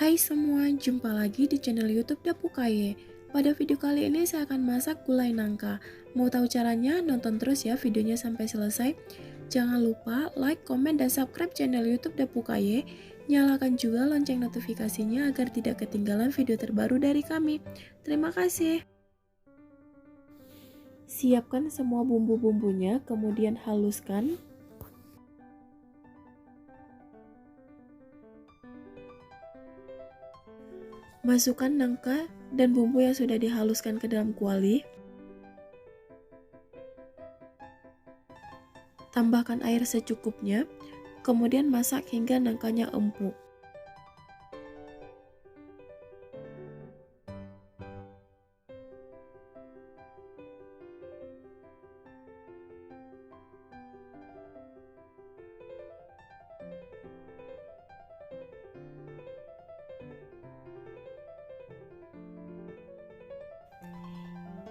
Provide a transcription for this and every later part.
Hai semua, jumpa lagi di channel YouTube Dapukaye. Pada video kali ini saya akan masak gulai nangka. Mau tahu caranya? Nonton terus ya videonya sampai selesai. Jangan lupa like, komen, dan subscribe channel YouTube Dapukaye. Nyalakan juga lonceng notifikasinya agar tidak ketinggalan video terbaru dari kami. Terima kasih. Siapkan semua bumbu-bumbunya, kemudian haluskan. Masukkan nangka dan bumbu yang sudah dihaluskan ke dalam kuali. Tambahkan air secukupnya, kemudian masak hingga nangkanya empuk.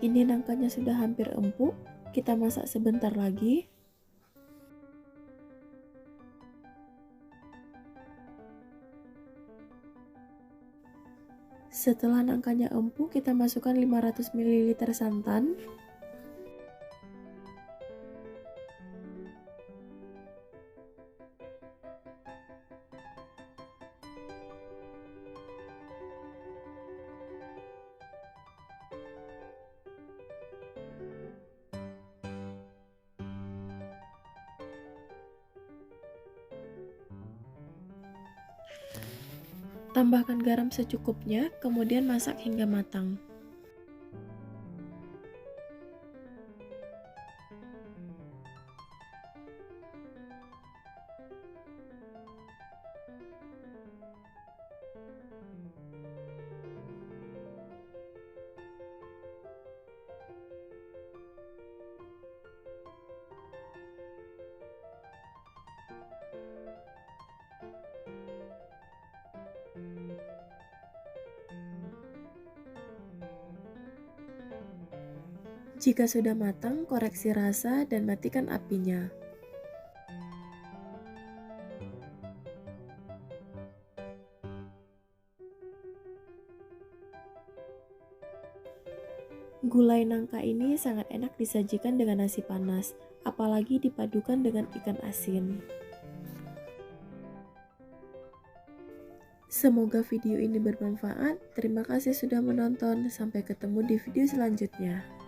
Ini nangkanya sudah hampir empuk, kita masak sebentar lagi. Setelah nangkanya empuk, kita masukkan 500 ml santan. Tambahkan garam secukupnya, kemudian masak hingga matang. Jika sudah matang, koreksi rasa dan matikan apinya. Gulai nangka ini sangat enak disajikan dengan nasi panas, apalagi dipadukan dengan ikan asin. Semoga video ini bermanfaat. Terima kasih sudah menonton. Sampai ketemu di video selanjutnya.